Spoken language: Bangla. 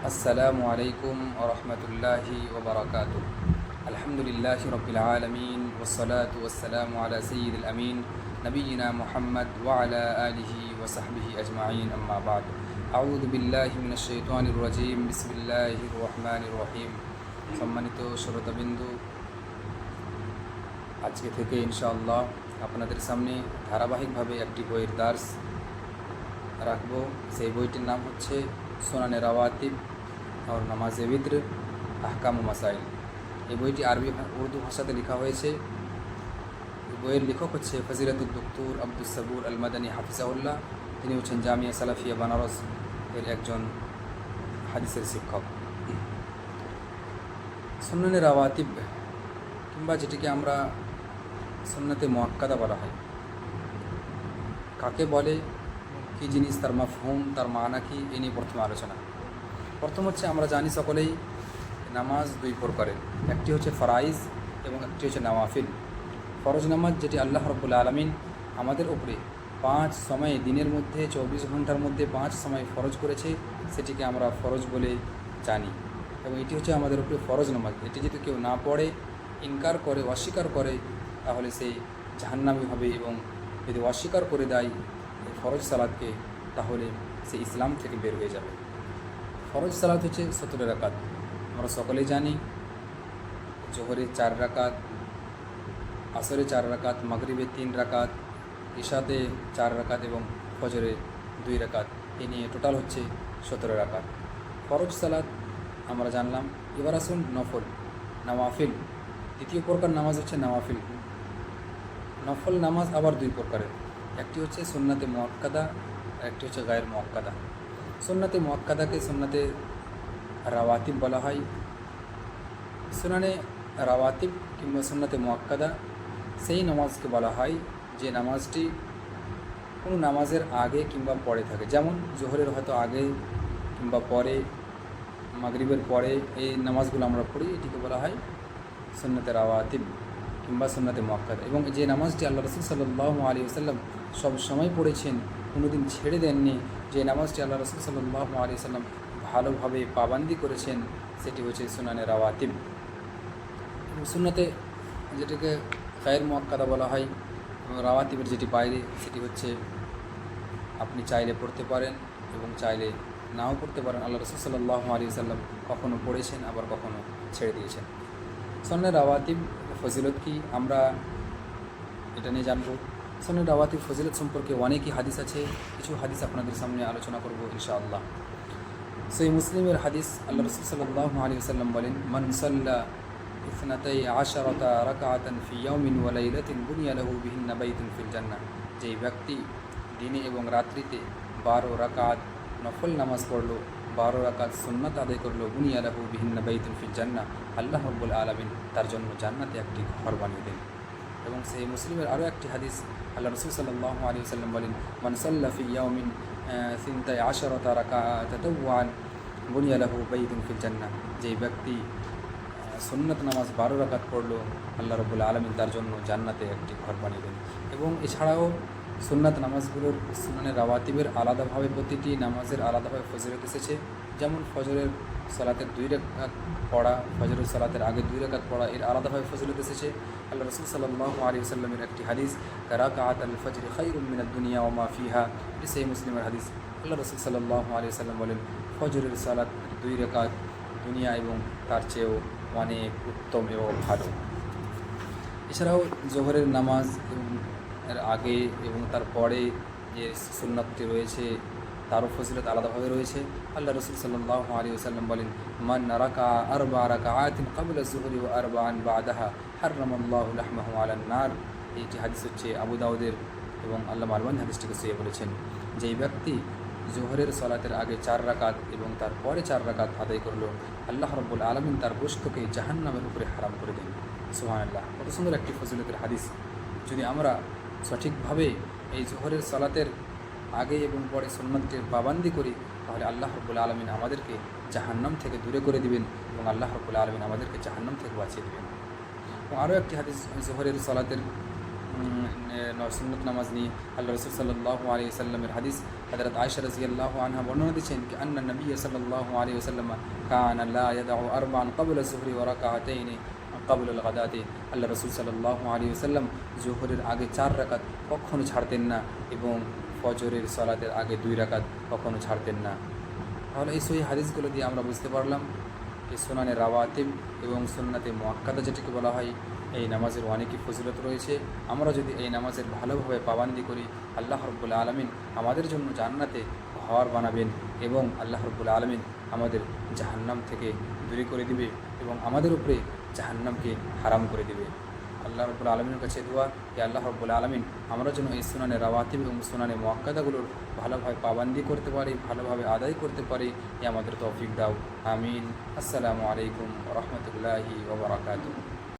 আসসালামু আলাইকুম ওয়া রাহমাতুল্লাহি ওয়া বারাকাতুহু। আলহামদুলিল্লাহি রাব্বিল আলামিন ওয়াসসালাতু ওয়াসসালামু আলা সাইয়্যিদিল আমিন নবিয়িনা মুহাম্মদ ওয়া আলা আলিহি ওয়া সাহবিহি আজমাইন, আম্মা বা'দ। আউযু বিল্লাহি মিনাশ শাইতানির রাজীম। বিসমিল্লাহির রহমানির রহিম। সম্মানিত শ্রোতাবিন্দু, আজকে থেকে ইনশাআল্লাহ আপনাদের সামনে ধারাবাহিকভাবে একটি বইয়ের দার্স রাখব। সেই বইটির নাম হচ্ছে সুনানে রাওয়াতিব और नमाज वित्र আহকাম ও মাসাইল। এই বইটি আরবি উর্দু ভাষাতে লেখা হয়েছে। এই বইয়ের লেখক হচ্ছে ফজিলাতুল দক্তর আব্দুস সাবুর আল মাদানী হাফিজাউল্লাহ। তিনি হচ্ছেন জামিয়া সালাফিয়া বানারস এর একজন হাদিসের শিক্ষক। সুন্নানে রাওয়াতিব কিংবা যেটিকে আমরা সুন্নাতে মুআক্কাদা বলা হয়, কাকে বলে, কী জিনিস, তার মাফহুম, তার মানা কি, এ নিয়ে প্রথমে আলোচনা। প্রথম হচ্ছে, আমরা জানি সকলেই নামাজ দুই প্রকারের, একটি হচ্ছে ফরাইজ এবং একটি হচ্ছে নওয়াফিল। ফরজ নামাজ যেটি আল্লাহ রাব্বুল আলামিন আমাদের উপরে 5 সময়ে দিনের মধ্যে 24 ঘন্টার মধ্যে 5 সময় ফরজ করেছে, সেটিকে আমরা ফরজ বলে জানি এবং এটি হচ্ছে আমাদের উপরে ফরজ নামাজ। এটি যদি কেউ না পড়ে, ইনকার করে, অস্বীকার করে, তাহলে সে জাহান্নামী হবে এবং যদি অস্বীকার করে দেয় এই ফরজ সালাতকে, তাহলে সে ইসলাম থেকে বের হয়ে যাবে। ফরজ সালাত হচ্ছে 17 রাকাত। আমরা সকলেই জানি জোহরে 4 রাকাত, আসরে 4 রাকাত, মাগরিবে 3 রাকাত, ইশাতে 4 রাকাত এবং ফজরে 2 রাকাত। এ নিয়ে টোটাল হচ্ছে 17 রাকাত। ফরজ সালাত আমরা জানলাম। এবার আসুন নফল, নওয়াফিল। দ্বিতীয় প্রকার নামাজ হচ্ছে নওয়াফিল। নফল নামাজ আবার দুই প্রকারের, একটি হচ্ছে সুন্নাতে মুআক্কাদা আর একটি হচ্ছে গায়ের মুআক্কাদা। সুন্নাতে মুআক্কাদাকে সুন্নাতে রাওয়াতিব বলা হয়। সুনানে রাওয়াতিব কিংবা সুন্নাতে মুআক্কাদা সেই নামাজকে বলা হয় যে নামাজটি কোনো নামাজের আগে কিংবা পরে থাকে। যেমন জোহরের হয়তো আগে কিংবা পরে, মাগরিবের পরে এই নামাজগুলো আমরা পড়ি, এটিকে বলা হয় সুন্নাতে রাওয়াতিব কিংবা সুন্নাতে মুআক্কাদা। এবং যে নামাজটি আল্লাহ রাসূল সাল্লাল্লাহু আলাইহি ওয়াসাল্লাম সব সময় পড়েছেন, কোনোদিন ছেড়ে দেননি, যে নামাজটি আল্লাহ রাসূল সাল্লাল্লাহু আলাইহি ওয়াসাল্লাম ভালোভাবে পাবান্দি করেছেন, সেটি হচ্ছে সুনানে রাওয়াতিব। সুন্নাতে যেটাকে গায়ের মুআক্কাদা বলা হয়, রাওয়াতিবের যেটি বাইরে, সেটি হচ্ছে আপনি চাইলে পড়তে পারেন এবং চাইলে নাও পড়তে পারেন। আল্লাহ রাসূল সাল্লাল্লাহু আলাইহি ওয়াসাল্লাম কখনও পড়েছেন, আবার কখনও ছেড়ে দিয়েছেন। সুন্নানে রাওয়াতিব ফজিলত কি, আমরা এটা নিয়ে জানব। সুন্নানে রাওয়াতিব ফজিলত সম্পর্কে অনেকই হাদিস আছে, কিছু হাদিস আপনাদের সামনে আলোচনা করব ইনশাআল্লাহ। সহিহ মুসলিমের হাদিস, আল্লাহ রাসূল সাল্লাল্লাহু আলাইহি ওয়াসাল্লাম বলেন, মান সাল্লা ইসনাতাই আশারাতা রাকাআতান ফি ইয়াউমিন ওয়া লাইলাতিন বুনিয়া লাহু বিহিন্না বাইতুন ফিল জান্নাহ। যেই ব্যক্তি দিনে এবং রাত্রিতে 12 রাকাত নফল নামাজ পড়লো, 12 রাকাত সুন্নাত আদায় করলো, বুনিয়া লাহু বিহিন্না বাইতুন ফিল জান্নাহ, আল্লাহ রাব্বুল আলামিন তার জন্য জান্নাতে একটি ঘর বানিয়ে দেন। এবং সেই মুসলিমের আরও একটি হাদিস, আল্লাহ রাসূল সাল্লাল্লাহু আলাইহি ওয়াসাল্লাম বলেন, মান সাল্লা ফি ইয়াউমিন সিনতাই আশারাতা রাকাআতান তাতাওয়ান বুনিয়া লাহু বাইতুন ফিল জান্নাহ। যেই ব্যক্তি সুন্নাত নামাজ 12 রাকাত পড়লো, আল্লাহ রাব্বুল আলামিন তার জন্য জান্নাতে একটি ঘর বানিয়ে দেন। এবং এছাড়াও সুন্নাত নামাজগুলোর, সুনানে রাওয়াতিবের আলাদাভাবে প্রতিটি নামাজের আলাদাভাবে ফজিলত এসেছে। যেমন ফজরের সালাতের 2 রাকাত পড়া, ফজরের সালাতের আগে 2 রাকাত পড়া, এর আলাদাভাবে ফজিলত এসেছে। আল্লাহ রাসূল সাল্লাল্লাহু আলাইহি ওয়াসাল্লামের একটি হাদিস, রাকাআতুল ফজরি খায়রুম মিনাদ দুনিয়া ওয়া মা ফিহা, এটি সহিহ মুসলিমের হাদিস। আল্লাহ রাসূল সাল্লাল্লাহু আলাইহি ওয়াসাল্লাম বলেন, ফজরের সালাত 2 রাকাত দুনিয়া এবং তার চেয়েও অনেক উত্তম এবং ভালো। এছাড়াও জোহরের নামাজ এবং এর আগে এবং তার পরে যে সুন্নাতটি রয়েছে, তারও ফজিলত আলাদাভাবে রয়েছে। আল্লাহ রাসূল সাল্লাল্লাহু আলাইহি ওয়াসাল্লাম বলেন, মান রাকা আরবা রাকাআতিন ক্বাবলা যুহরি ওয়া আরবাআন বা'দাহা হারামাল্লাহু লাহমাহু আলান নার। এইটি হাদিস হচ্ছে আবু দাউদের এবং আল্লামা আলবানী হাদিসটিকে সহিহ বলেছেন। যেই ব্যক্তি জোহরের সালাতের আগে 4 রাকাত এবং তার পরে 4 রাকাত আদায় করলো, আল্লাহ রাব্বুল আলামিন তার গোশতকে জাহান্নামের উপরে হারাম করে দেন। সুবহানাল্লাহ, কত সুন্দর একটি ফজিলতের হাদিস। যদি আমরা সঠিকভাবে এই জোহরের সালাতের আগে এবং পরে সুন্নাতের পাবান্দি করি, তাহলে আল্লাহ রাব্বুল আলামিন আমাদেরকে জাহান্নাম থেকে দূরে করে দিবেন এবং আল্লাহ রাব্বুল আলামিন আমাদেরকে জাহান্নাম থেকে বাঁচিয়ে দেবেন। এবং আরও একটি হাদিস জোহরের সালাতের সুন্নত নামাজ নিয়ে আল্লাহ রসুল সাল্লাল্লাহু আলাইহি ওয়াসাল্লামের হাদিস হযরত আয়েশা রাদিয়াল্লাহু আনহা বর্ণনা দিচ্ছেন কি আন্না নবী সাল্লাল্লাহু আলাইহি ওয়াসাল্লাম কানা লা ইয়াদাউ আরবা'আন ক্বাবলা যুহরি ওয়া রাকা'তাইন ক্বাবলা আল-গাদাতি। আল্লাহ রসুল সাল্লাল্লাহু আলাইহি ওয়াসাল্লাম জোহরের আগে 4 রাকাত কখনো ছাড়তেন না এবং ফজরের সালাতের আগে 2 রাকাত কখনো ছাড়তেন না। তাহলে এই সহি হাদিসগুলো দিয়ে আমরা বুঝতে পারলাম যে সুনানে রাওয়াতিব এবং সুন্নাতে মুআক্কাদা যেটাকে বলা হয়, এই নামাজের অনেকই ফজিলত রয়েছে। আমরা যদি এই নামাজের ভালোভাবে পাবান্দি করি, আল্লাহ রাব্বুল আলামিন আমাদের জন্য জান্নাতে ঘর বানাবেন এবং আল্লাহ রাব্বুল আলামিন আমাদের জাহান্নাম থেকে দূরে করে দিবে এবং আমাদের উপরে জাহান্নামকে হারাম করে দিবে। আল্লাহ রাব্বুল আলামিনের কাছে দোয়া যে আল্লাহ রাব্বুল আলামিন আমরা যেন এই সুনানে রাওয়াতিব এবং সুনানে মুআক্কাদাগুলোর ভালোভাবে পাবান্দি করতে পারি, ভালোভাবে আদায় করতে পারি, এ আমাদের তৌফিক দাও। আমিন। আসসালামু আলাইকুম ওয়া রাহমাতুল্লাহি ওয়া বারাকাতুহু।